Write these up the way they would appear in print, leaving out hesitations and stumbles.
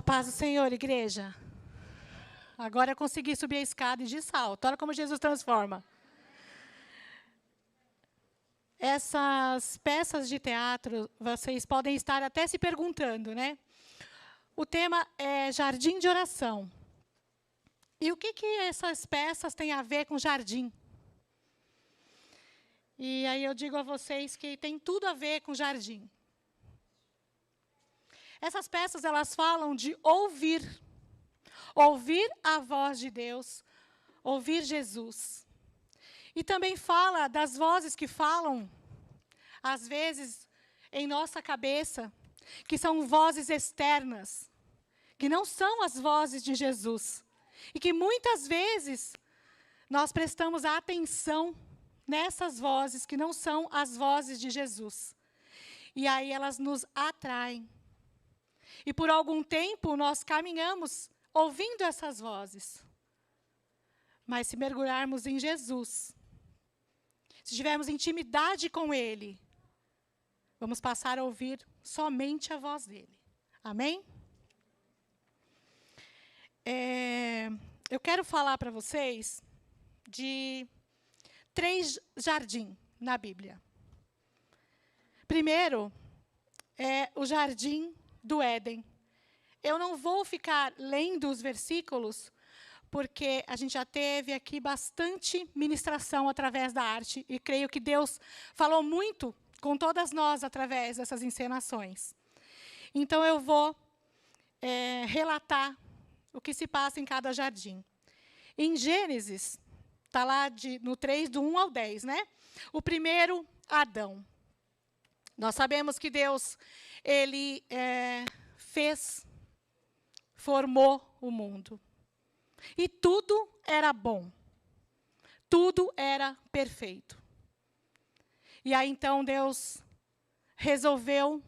A paz do Senhor, igreja. Agora eu consegui subir a escada e de salto. Olha como Jesus transforma. Essas peças de teatro, vocês podem estar até se perguntando, né? O tema é jardim de oração. E o que essas peças têm a ver com jardim? E aí eu digo a vocês que tem tudo a ver com jardim. Essas peças, elas falam de ouvir. Ouvir a voz de Deus, ouvir Jesus. E também fala das vozes que falam, às vezes, em nossa cabeça, que são vozes externas, que não são as vozes de Jesus. E que muitas vezes nós prestamos atenção nessas vozes que não são as vozes de Jesus. E aí elas nos atraem. E por algum tempo nós caminhamos ouvindo essas vozes. Mas se mergulharmos em Jesus, se tivermos intimidade com Ele, vamos passar a ouvir somente a voz dEle. Amém? Eu quero falar para vocês de 3 jardins na Bíblia. Primeiro, é o jardim do Éden. Eu não vou ficar lendo os versículos, porque a gente já teve aqui bastante ministração através da arte, e creio que Deus falou muito com todas nós através dessas encenações. Então, eu vou relatar o que se passa em cada jardim. Em Gênesis, está lá no 3, do 1 ao 10, né? O primeiro, Adão. Nós sabemos que Deus, Ele formou o mundo. E tudo era bom. Tudo era perfeito. E aí, então, Deus resolveu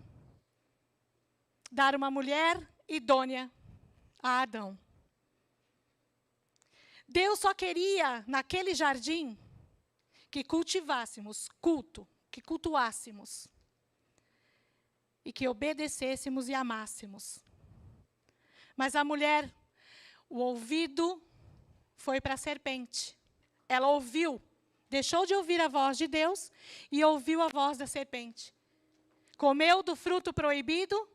dar uma mulher idônea a Adão. Deus só queria, naquele jardim, que cultivássemos culto, que cultuássemos. E que obedecêssemos e amássemos. Mas a mulher, o ouvido foi para a serpente. Ela ouviu, deixou de ouvir a voz de Deus e ouviu a voz da serpente. Comeu do fruto proibido,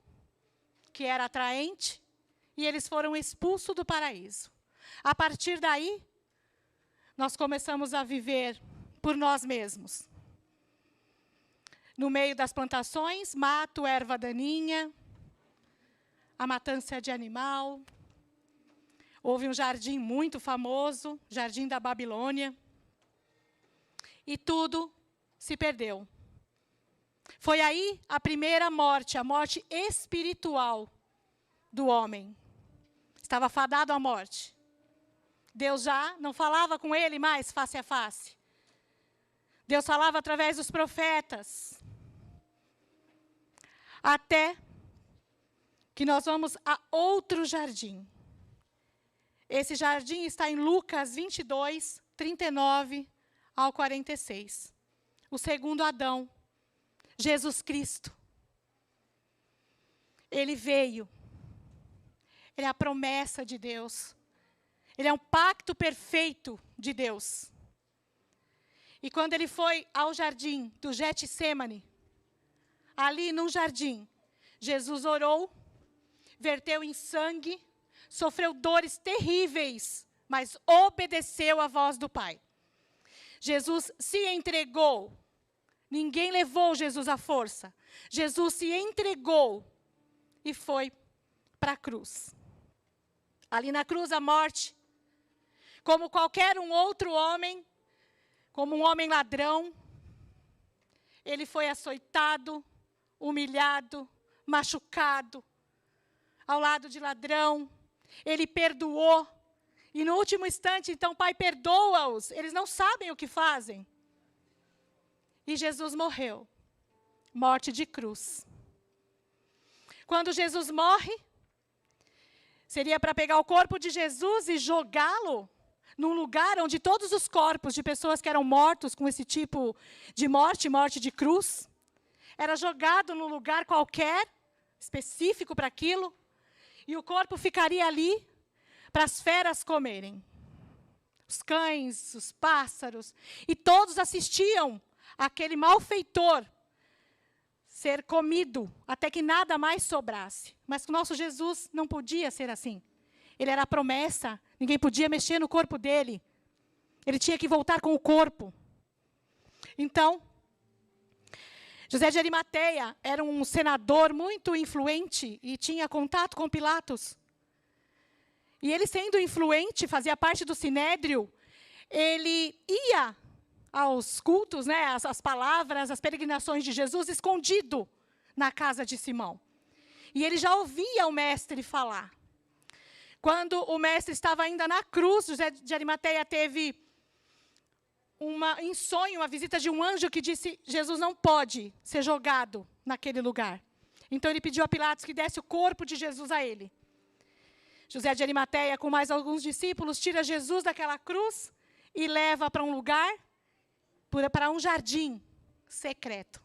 que era atraente, e eles foram expulsos do paraíso. A partir daí, nós começamos a viver por nós mesmos. No meio das plantações, mato, erva daninha, a matança de animal. Houve um jardim muito famoso, Jardim da Babilônia. E tudo se perdeu. Foi aí a primeira morte, a morte espiritual do homem. Estava fadado à morte. Deus já não falava com ele mais face a face. Deus falava através dos profetas. Até que nós vamos a outro jardim. Esse jardim está em Lucas 22, 39 ao 46. O segundo Adão, Jesus Cristo. Ele veio. Ele é a promessa de Deus. Ele é um pacto perfeito de Deus. E quando ele foi ao jardim do Getsêmani, ali num jardim, Jesus orou, verteu em sangue, sofreu dores terríveis, mas obedeceu à voz do Pai. Jesus se entregou. Ninguém levou Jesus à força. Jesus se entregou e foi para a cruz. Ali na cruz, a morte, como qualquer um outro homem, como um homem ladrão, ele foi açoitado, humilhado, machucado, ao lado de ladrão. Ele perdoou. E no último instante, então, Pai, perdoa-os. Eles não sabem o que fazem. E Jesus morreu. Morte de cruz. Quando Jesus morre, seria para pegar o corpo de Jesus e jogá-lo num lugar onde todos os corpos de pessoas que eram mortos com esse tipo de morte, morte de cruz, era jogado num lugar qualquer, específico para aquilo, E o corpo ficaria ali para as feras comerem. Os cães, os pássaros, e todos assistiam aquele malfeitor ser comido, até que nada mais sobrasse. Mas o nosso Jesus não podia ser assim. Ele era a promessa, ninguém podia mexer no corpo dele. Ele tinha que voltar com o corpo. Então, José de Arimateia era um senador muito influente e tinha contato com Pilatos. E ele, sendo influente, fazia parte do Sinédrio, ele ia aos cultos, né, as palavras, as peregrinações de Jesus, escondido na casa de Simão. E ele já ouvia o mestre falar. Quando o mestre estava ainda na cruz, José de Arimateia teve em sonho, uma visita de um anjo que disse: Jesus não pode ser jogado naquele lugar. Então ele pediu a Pilatos que desse o corpo de Jesus a ele. José de Arimateia, com mais alguns discípulos, tira Jesus daquela cruz e leva para um lugar, para um jardim secreto.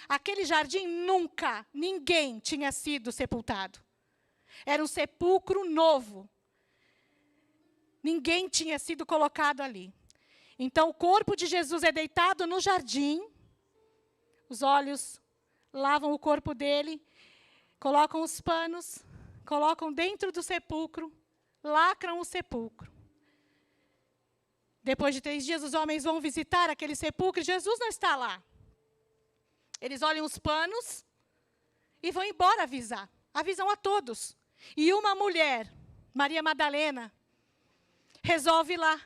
Aquele jardim nunca ninguém tinha sido sepultado. Era um sepulcro novo. Ninguém tinha sido colocado ali. Então o corpo de Jesus é deitado no jardim, os olhos lavam o corpo dele, colocam os panos, colocam dentro do sepulcro, lacram o sepulcro. Depois de 3 dias, os homens vão visitar aquele sepulcro e Jesus não está lá. Eles olham os panos e vão embora avisar. Avisam a todos. E uma mulher, Maria Madalena, resolve ir lá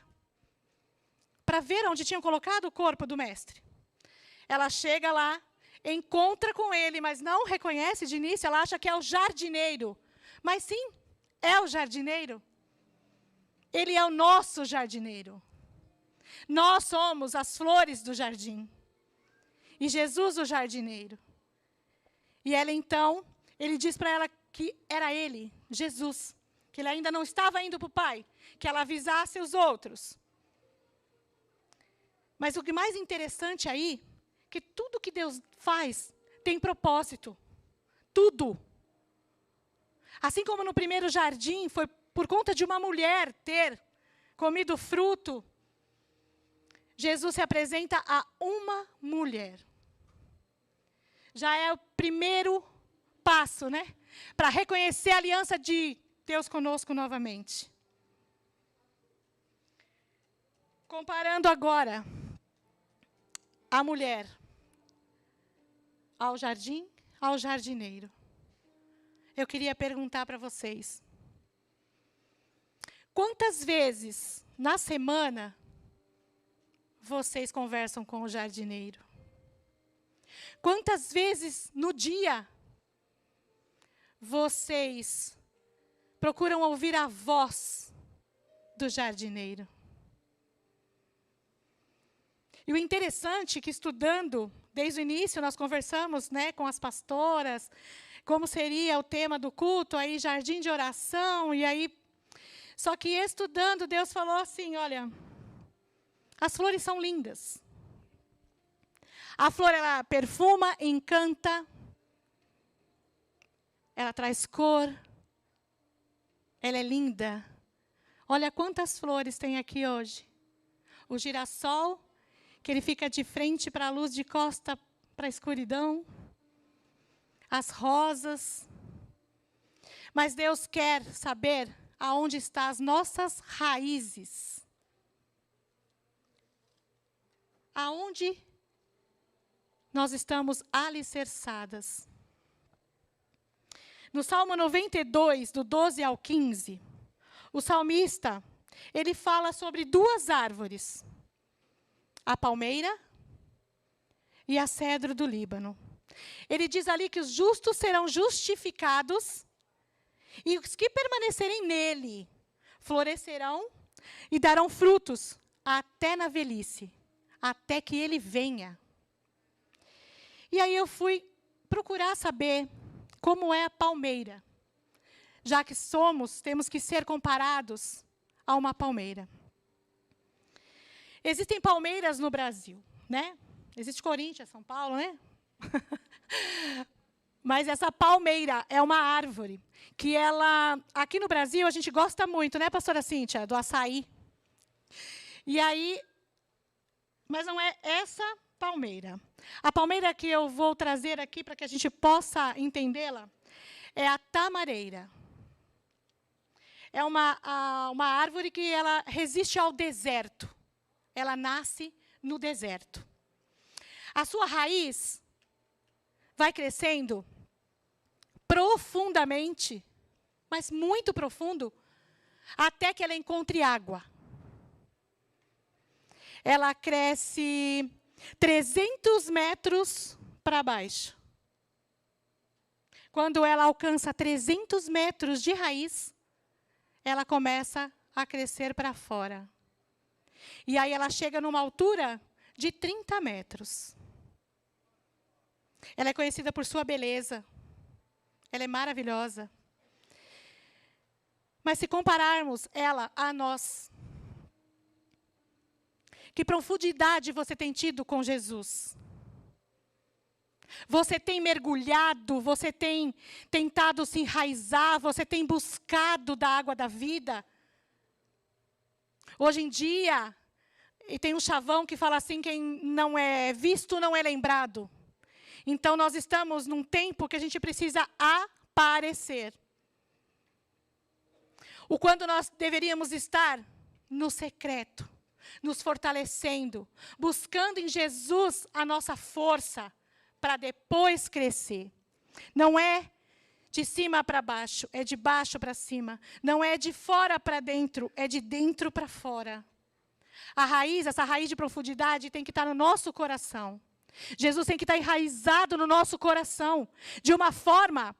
para ver onde tinham colocado o corpo do mestre. Ela chega lá, encontra com ele, mas não reconhece de início, ela acha que é o jardineiro. Mas sim, é o jardineiro. Ele é o nosso jardineiro. Nós somos as flores do jardim. E Jesus o jardineiro. E ela então, ele diz para ela que era ele, Jesus. Que ele ainda não estava indo para o Pai. Que ela avisasse os outros. Mas o que mais interessante aí, que tudo que Deus faz tem propósito. Tudo. Assim como no primeiro jardim, foi por conta de uma mulher ter comido fruto, Jesus se apresenta a uma mulher. Já é o primeiro passo, né? Para reconhecer a aliança de Deus conosco novamente. Comparando agora a mulher ao jardim, ao jardineiro. Eu queria perguntar para vocês. Quantas vezes na semana vocês conversam com o jardineiro? Quantas vezes no dia vocês procuram ouvir a voz do jardineiro? E o interessante é que, estudando, desde o início, nós conversamos, né, com as pastoras, como seria o tema do culto, aí jardim de oração, e aí... Só que estudando, Deus falou assim, olha, as flores são lindas. A flor, ela perfuma, encanta, ela traz cor, ela é linda. Olha quantas flores tem aqui hoje. O girassol, que ele fica de frente para a luz, de costa para a escuridão. As rosas. Mas Deus quer saber aonde estão as nossas raízes. Aonde nós estamos alicerçadas. No Salmo 92, do 12 ao 15, o salmista, ele fala sobre 2 árvores. A palmeira e a cedro do Líbano. Ele diz ali que os justos serão justificados e os que permanecerem nele florescerão e darão frutos até na velhice, até que ele venha. E aí eu fui procurar saber como é a palmeira, já que temos que ser comparados a uma palmeira. Existem palmeiras no Brasil, né? Existe Corinthians, São Paulo, né? Mas essa palmeira é uma árvore que ela, aqui no Brasil, a gente gosta muito, né, pastora Cíntia, do açaí. E aí, mas não é essa palmeira. A palmeira que eu vou trazer aqui para que a gente possa entendê-la é a tamareira. É uma árvore que ela resiste ao deserto. Ela nasce no deserto. A sua raiz vai crescendo profundamente, mas muito profundo, até que ela encontre água. Ela cresce 300 metros para baixo. Quando ela alcança 300 metros de raiz, ela começa a crescer para fora. E aí ela chega numa altura de 30 metros. Ela é conhecida por sua beleza. Ela é maravilhosa. Mas se compararmos ela a nós, que profundidade você tem tido com Jesus? Você tem mergulhado, você tem tentado se enraizar, você tem buscado da água da vida? Hoje em dia, e tem um chavão que fala assim, quem não é visto não é lembrado. Então, nós estamos num tempo que a gente precisa aparecer. O quando nós deveríamos estar no secreto, nos fortalecendo, buscando em Jesus a nossa força, para depois crescer. Não é de cima para baixo, é de baixo para cima. Não é de fora para dentro, é de dentro para fora. A raiz, essa raiz de profundidade tem que estar no nosso coração. Jesus tem que estar enraizado no nosso coração, de uma forma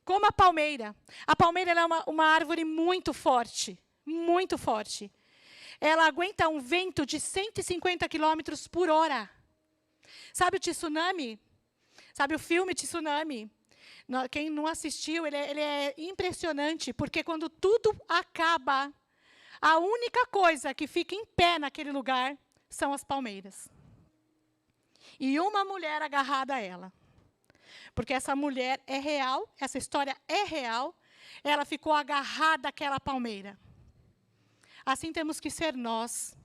como a palmeira. A palmeira ela é uma árvore muito forte, muito forte. Ela aguenta um vento de 150 quilômetros por hora. Sabe o tsunami? Sabe o filme Tsunami? Quem não assistiu, ele é impressionante, porque quando tudo acaba, a única coisa que fica em pé naquele lugar são as palmeiras. E uma mulher agarrada a ela. Porque essa mulher é real, essa história é real, ela ficou agarrada àquela palmeira. Assim temos que ser nós.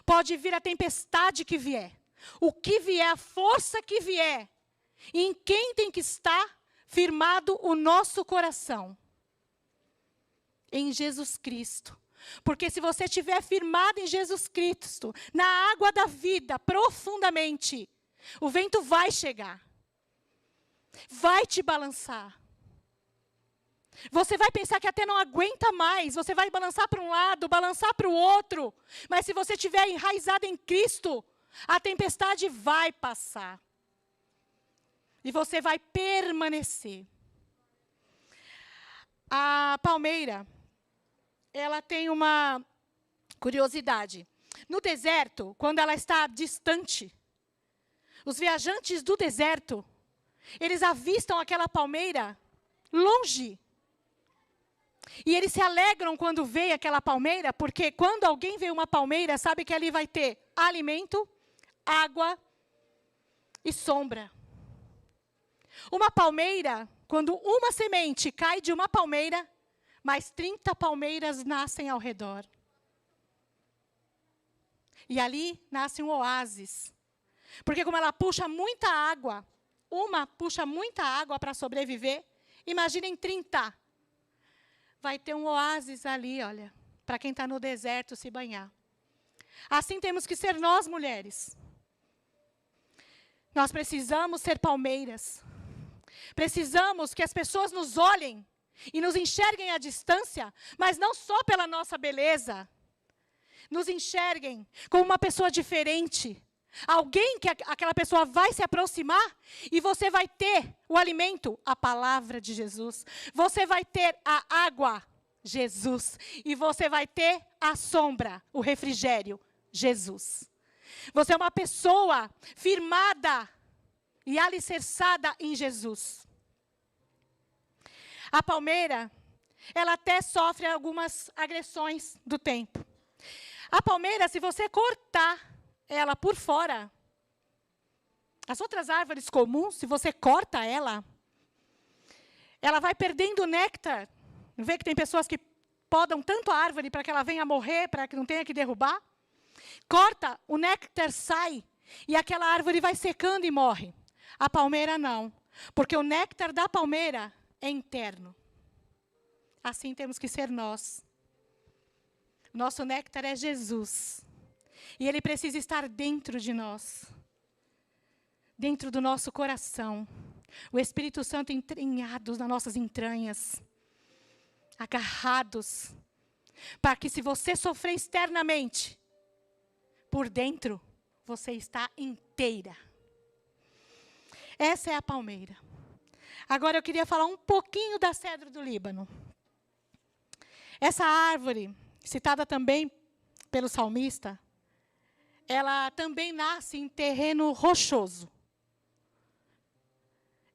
Pode vir a tempestade que vier, o que vier, a força que vier, em quem tem que estar firmado o nosso coração? Em Jesus Cristo. Porque se você estiver firmado em Jesus Cristo, na água da vida, profundamente, o vento vai chegar. Vai te balançar. Você vai pensar que até não aguenta mais. Você vai balançar para um lado, balançar para o outro. Mas se você estiver enraizado em Cristo, a tempestade vai passar. E você vai permanecer. A palmeira, ela tem uma curiosidade. No deserto, quando ela está distante, os viajantes do deserto, eles avistam aquela palmeira longe. E eles se alegram quando vê aquela palmeira, porque quando alguém vê uma palmeira, sabe que ali vai ter alimento, água e sombra. Uma palmeira, quando uma semente cai de uma palmeira, mais 30 palmeiras nascem ao redor. E ali nasce um oásis. Porque como ela puxa muita água, uma puxa muita água para sobreviver, imaginem 30. Vai ter um oásis ali, olha, para quem está no deserto se banhar. Assim temos que ser nós, mulheres. Nós precisamos ser palmeiras. Precisamos que as pessoas nos olhem e nos enxerguem à distância, mas não só pela nossa beleza. Nos enxerguem como uma pessoa diferente. Alguém que aquela pessoa vai se aproximar e você vai ter o alimento, a palavra de Jesus. Você vai ter a água, Jesus. E você vai ter a sombra, o refrigério, Jesus. Você é uma pessoa firmada e alicerçada em Jesus. A palmeira, ela até sofre algumas agressões do tempo. A palmeira, se você cortar ela por fora, as outras árvores comuns, se você corta ela, ela vai perdendo o néctar. Não vê que tem pessoas que podam tanto a árvore para que ela venha morrer, para que não tenha que derrubar? Corta, o néctar sai, e aquela árvore vai secando e morre. A palmeira não, porque o néctar da palmeira é interno. Assim temos que ser nós. Nosso néctar é Jesus. E ele precisa estar dentro de nós. Dentro do nosso coração. O Espírito Santo entranhados nas nossas entranhas. Agarrados. Para que se você sofrer externamente, por dentro, você está inteira. Essa é a palmeira. Agora eu queria falar um pouquinho da cedro do Líbano. Essa árvore, citada também pelo salmista, ela também nasce em terreno rochoso.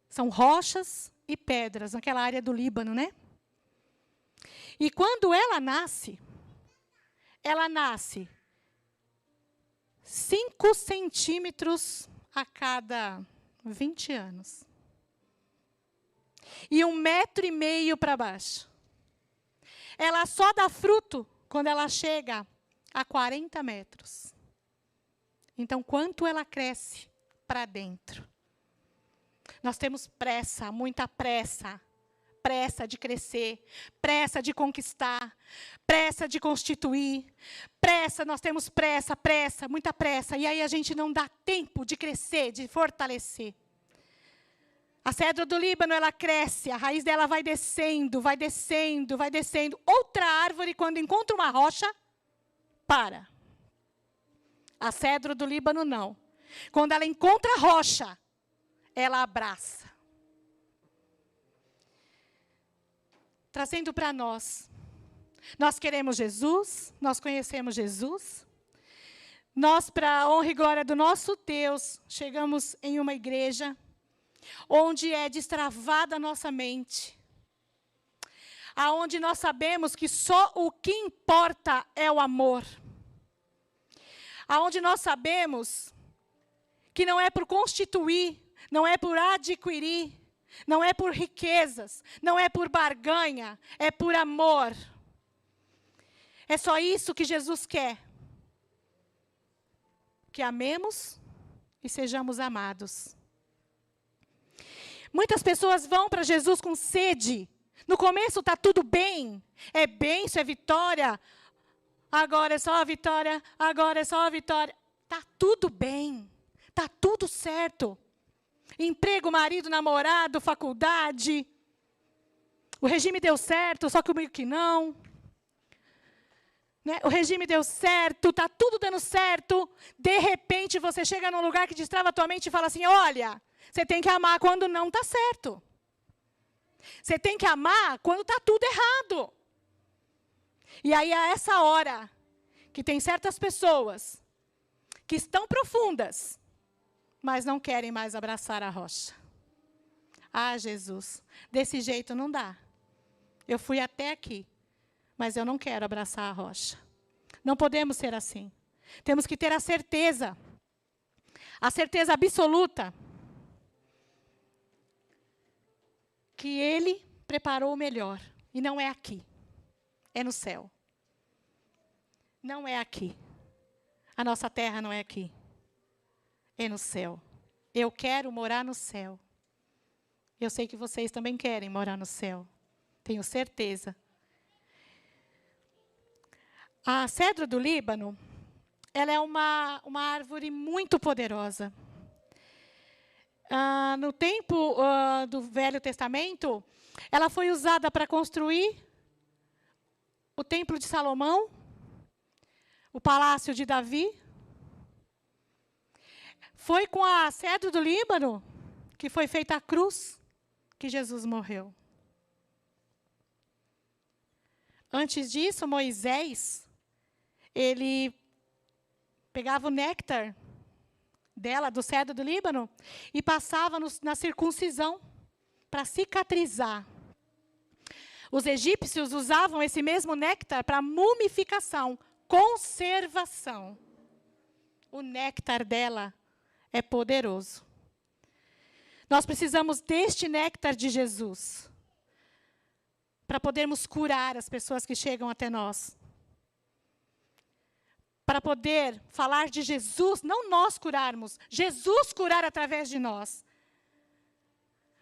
São rochas e pedras naquela área do Líbano, né? E quando ela nasce 5 centímetros a cada 20 anos. E 1,5 metro para baixo. Ela só dá fruto quando ela chega a 40 metros. Então, quanto ela cresce para dentro? Nós temos pressa, muita pressa. Pressa de crescer, pressa de conquistar, pressa de constituir, pressa, nós temos pressa, muita pressa. E aí a gente não dá tempo de crescer, de fortalecer. A cedro do Líbano, ela cresce, a raiz dela vai descendo, vai descendo, vai descendo. Outra árvore, quando encontra uma rocha, para. A cedro do Líbano, não. Quando ela encontra a rocha, ela abraça. Trazendo para nós. Nós queremos Jesus, nós conhecemos Jesus. Nós, para a honra e glória do nosso Deus, chegamos em uma igreja onde é destravada a nossa mente. Aonde nós sabemos que só o que importa é o amor. Aonde nós sabemos que não é por constituir, não é por adquirir, não é por riquezas, não é por barganha, é por amor. É só isso que Jesus quer. Que amemos e sejamos amados. Muitas pessoas vão para Jesus com sede. No começo está tudo bem. É bênção, é vitória. Agora é só a vitória, agora é só a vitória. Está tudo bem. Está tudo certo. Emprego, marido, namorado, faculdade. O regime deu certo, só que comigo que não. Né? O regime deu certo, está tudo dando certo. De repente, você chega num lugar que destrava a tua mente e fala assim, olha, você tem que amar quando não está certo. Você tem que amar quando está tudo errado. E aí, a essa hora, que tem certas pessoas que estão profundas, mas não querem mais abraçar a rocha. Ah, Jesus, desse jeito não dá. Eu fui até aqui, mas eu não quero abraçar a rocha. Não podemos ser assim. Temos que ter a certeza absoluta, que Ele preparou o melhor. E não é aqui, é no céu. Não é aqui. A nossa terra não é aqui. É no céu. Eu quero morar no céu. Eu sei que vocês também querem morar no céu. Tenho certeza. A cedro do Líbano, ela é uma árvore muito poderosa. No tempo do Velho Testamento, ela foi usada para construir o Templo de Salomão, o Palácio de Davi. Foi com a cedro do Líbano que foi feita a cruz que Jesus morreu. Antes disso, Moisés, ele pegava o néctar dela, do cedro do Líbano, e passava na circuncisão para cicatrizar. Os egípcios usavam esse mesmo néctar para mumificação, conservação. O néctar dela é poderoso. Nós precisamos deste néctar de Jesus. para podermos curar as pessoas que chegam até nós. Para poder falar de Jesus, não nós curarmos, Jesus curar através de nós.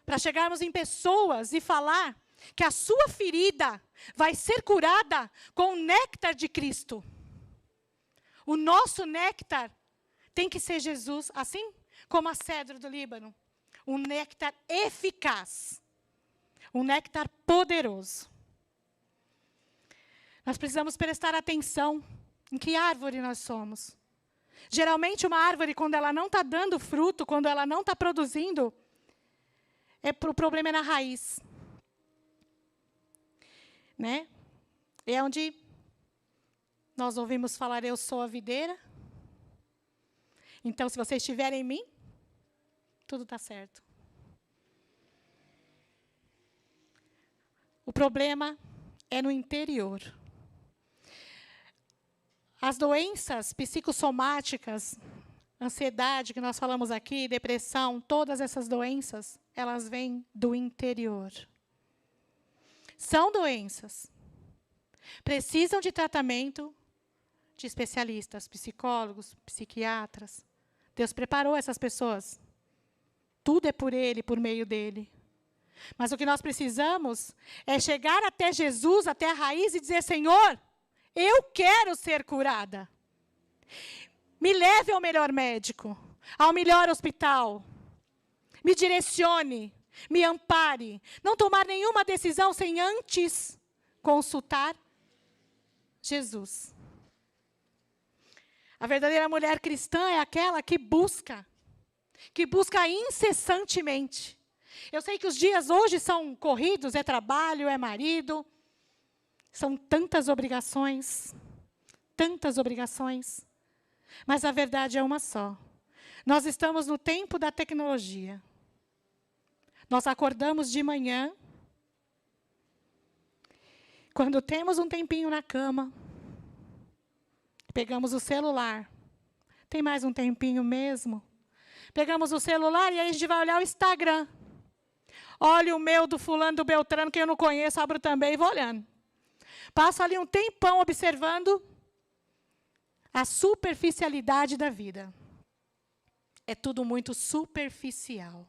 Para chegarmos em pessoas e falar que a sua ferida vai ser curada com o néctar de Cristo. O nosso néctar tem que ser Jesus, assim como a cedro do Líbano. Um néctar eficaz. Um néctar poderoso. Nós precisamos prestar atenção em que árvore nós somos. Geralmente uma árvore, quando ela não está dando fruto, quando ela não está produzindo, o problema é na raiz. Né? É onde nós ouvimos falar, eu sou a videira. Então, se vocês estiverem em mim, tudo está certo. O problema é no interior. As doenças psicossomáticas, ansiedade, que nós falamos aqui, depressão, todas essas doenças, elas vêm do interior. São doenças. Precisam de tratamento de especialistas, psicólogos, psiquiatras. Deus preparou essas pessoas. Tudo é por Ele, por meio dEle. Mas o que nós precisamos é chegar até Jesus, até a raiz e dizer, Senhor, eu quero ser curada. Me leve ao melhor médico, ao melhor hospital. Me direcione, me ampare. Não tomar nenhuma decisão sem antes consultar Jesus. A verdadeira mulher cristã é aquela que busca incessantemente. Eu sei que os dias hoje são corridos, é trabalho, é marido, são tantas obrigações, mas a verdade é uma só. Nós estamos no tempo da tecnologia. Nós acordamos de manhã, quando temos um tempinho na cama, pegamos o celular. Tem mais um tempinho mesmo? Pegamos o celular e aí a gente vai olhar o Instagram. Olha o meu do fulano, do Beltrano, que eu não conheço, abro também e vou olhando. Passo ali um tempão observando a superficialidade da vida. É tudo muito superficial.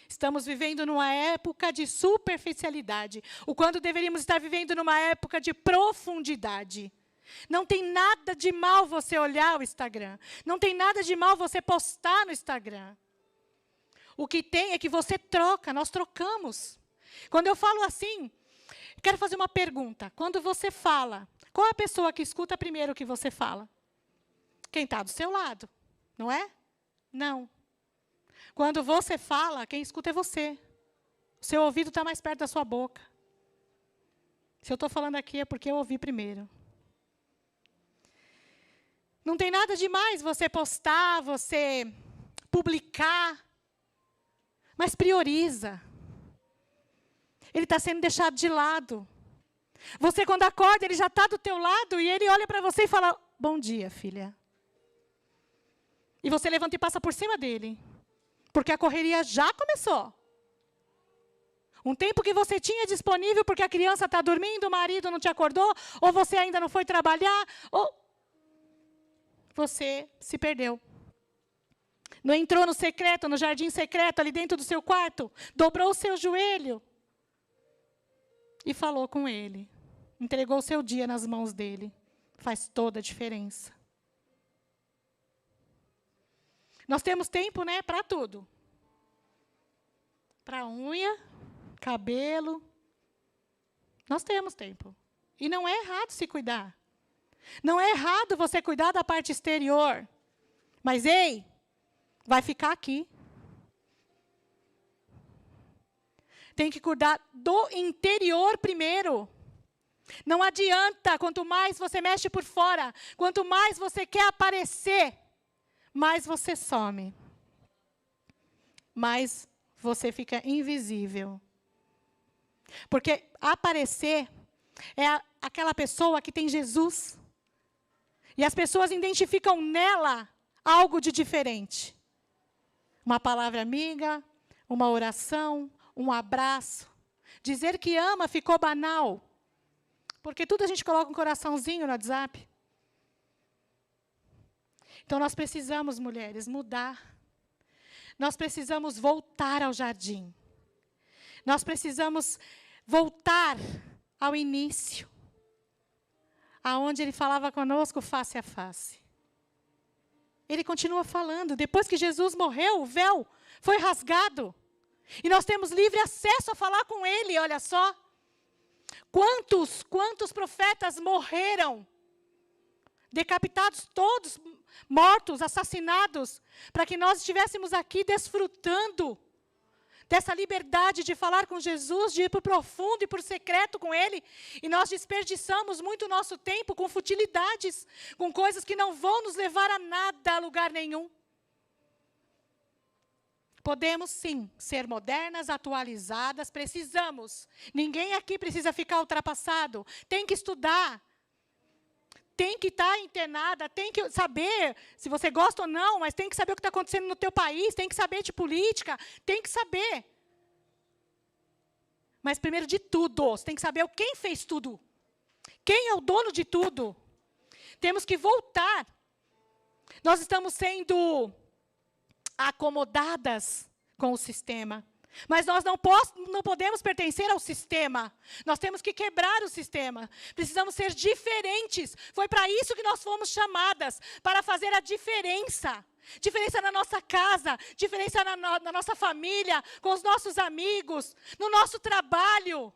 Estamos vivendo numa época de superficialidade, o quando deveríamos estar vivendo numa época de profundidade. Não tem nada de mal você olhar o Instagram. Não tem nada de mal você postar no Instagram. O que tem é que você troca, nós trocamos. Quando eu falo assim, quero fazer uma pergunta. Quando você fala, qual é a pessoa que escuta primeiro o que você fala? Quem está do seu lado, não é? Não. Quando você fala, quem escuta é você. O seu ouvido está mais perto da sua boca. Se eu estou falando aqui é porque eu ouvi primeiro. Não tem nada demais você postar, você publicar, mas prioriza. Ele está sendo deixado de lado. Você, quando acorda, ele já está do teu lado e ele olha para você e fala, bom dia, filha. E você levanta e passa por cima dele. Porque a correria já começou. Um tempo que você tinha disponível porque a criança está dormindo, o marido não te acordou, ou você ainda não foi trabalhar, ou você se perdeu. Não entrou no secreto, no jardim secreto, ali dentro do seu quarto, dobrou o seu joelho e falou com ele. Entregou o seu dia nas mãos dele. Faz toda a diferença. Nós temos tempo, né, para tudo. Para unha, cabelo. Nós temos tempo. E não é errado se cuidar. Não é errado você cuidar da parte exterior. Mas, ei, vai ficar aqui. Tem que cuidar do interior primeiro. Não adianta, quanto mais você mexe por fora, quanto mais você quer aparecer, mais você some. Mais você fica invisível. Porque aparecer é aquela pessoa que tem Jesus. E as pessoas identificam nela algo de diferente. Uma palavra amiga, uma oração, um abraço. Dizer que ama ficou banal. Porque tudo a gente coloca um coraçãozinho no WhatsApp. Então, nós precisamos, mulheres, mudar. Nós precisamos voltar ao jardim. Nós precisamos voltar ao início, aonde ele falava conosco face a face. Ele continua falando. Depois que Jesus morreu, o véu foi rasgado. E nós temos livre acesso a falar com ele, olha só. Quantos profetas morreram? Decapitados, todos mortos, assassinados, para que nós estivéssemos aqui desfrutando dessa liberdade de falar com Jesus, de ir para o profundo e para o secreto com Ele. E nós desperdiçamos muito nosso tempo com futilidades, com coisas que não vão nos levar a nada, a lugar nenhum. Podemos, sim, ser modernas, atualizadas, precisamos. Ninguém aqui precisa ficar ultrapassado. Tem que estudar. Tem que estar antenada, tem que saber se você gosta ou não, mas tem que saber o que está acontecendo no teu país, tem que saber de política, tem que saber. Mas, primeiro de tudo, você tem que saber quem fez tudo. Quem é o dono de tudo. Temos que voltar. Nós estamos sendo acomodadas com o sistema. Mas nós não podemos pertencer ao sistema. Nós temos que quebrar o sistema. Precisamos ser diferentes. Foi para isso que nós fomos chamadas, para fazer a diferença. Diferença na nossa casa, diferença na nossa família, com os nossos amigos, no nosso trabalho.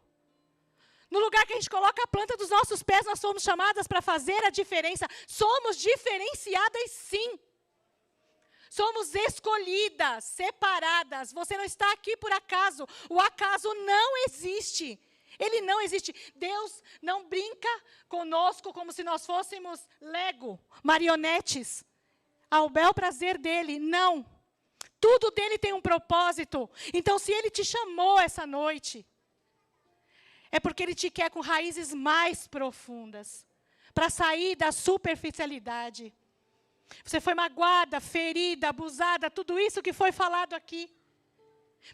No lugar que a gente coloca a planta dos nossos pés, nós fomos chamadas para fazer a diferença. Somos diferenciadas, sim. Somos escolhidas, separadas. Você não está aqui por acaso. O acaso não existe. Ele não existe. Deus não brinca conosco como se nós fôssemos Lego, marionetes, ao bel prazer dele. Não. Tudo dele tem um propósito. Então, se ele te chamou essa noite, é porque ele te quer com raízes mais profundas, para sair da superficialidade. Você foi magoada, ferida, abusada, tudo isso que foi falado aqui.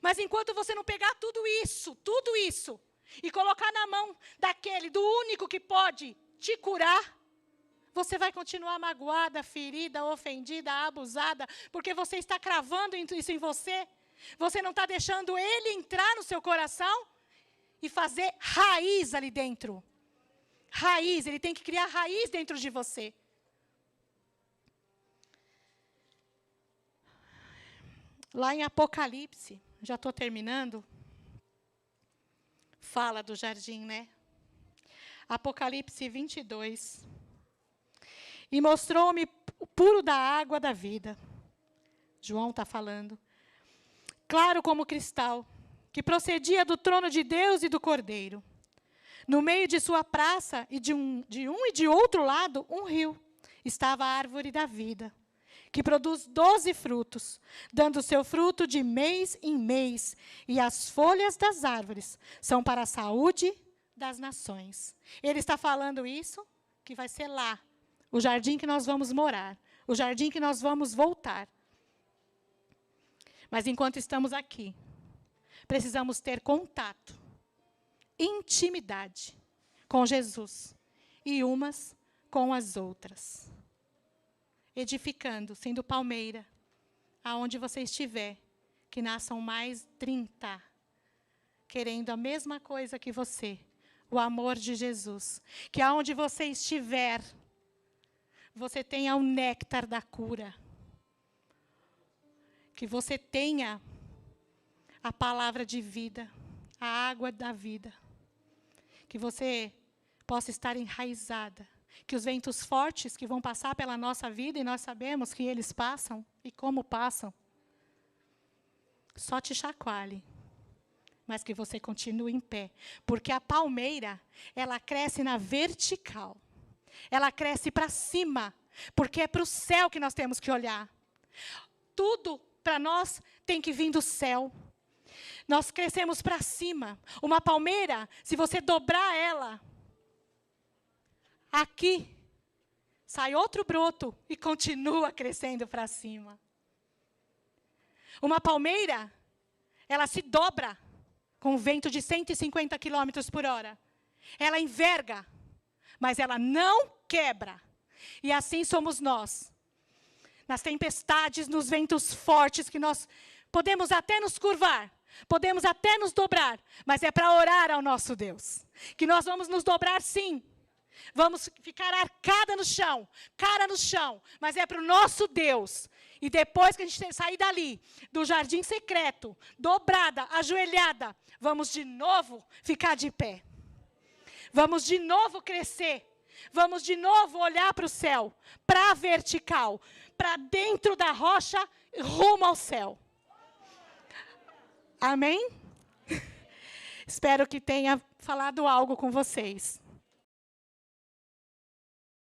Mas enquanto você não pegar tudo isso, e colocar na mão do único que pode te curar, você vai continuar magoada, ferida, ofendida, abusada, porque você está cravando isso em você. Você não está deixando ele entrar no seu coração e fazer raiz ali dentro. Raiz, ele tem que criar raiz dentro de você. Lá em Apocalipse, já estou terminando, fala do jardim, né? Apocalipse 22. E mostrou-me o puro da água da vida. João está falando. Claro como cristal, que procedia do trono de Deus e do Cordeiro. No meio de sua praça, e de um e de outro lado, um rio. Estava a árvore da vida, que produz 12 frutos, dando seu fruto de mês em mês. E as folhas das árvores são para a saúde das nações. Ele está falando isso, que vai ser lá, o jardim que nós vamos morar, o jardim que nós vamos voltar. Mas enquanto estamos aqui, precisamos ter contato, intimidade com Jesus e umas com as outras. Edificando, sendo palmeira, aonde você estiver, que nasçam mais 30, querendo a mesma coisa que você, o amor de Jesus. Que aonde você estiver, você tenha o néctar da cura. Que você tenha a palavra de vida, a água da vida. Que você possa estar enraizada. Que os ventos fortes que vão passar pela nossa vida, e nós sabemos que eles passam, e como passam, só te chacoalhe, mas que você continue em pé. Porque a palmeira, ela cresce na vertical. Ela cresce para cima, porque é para o céu que nós temos que olhar. Tudo para nós tem que vir do céu. Nós crescemos para cima. Uma palmeira, se você dobrar ela, aqui sai outro broto e continua crescendo para cima. Uma palmeira, ela se dobra com um vento de 150 quilômetros por hora. Ela enverga, mas ela não quebra. E assim somos nós. Nas tempestades, nos ventos fortes, que nós podemos até nos curvar, podemos até nos dobrar, mas é para orar ao nosso Deus. Que nós vamos nos dobrar sim. Vamos ficar arcada no chão, cara no chão, mas é para o nosso Deus. E depois que a gente sair dali, do jardim secreto, dobrada, ajoelhada, vamos de novo ficar de pé. Vamos de novo crescer. Vamos de novo olhar para o céu, para a vertical, para dentro da rocha, rumo ao céu. Amém? Espero que tenha falado algo com vocês.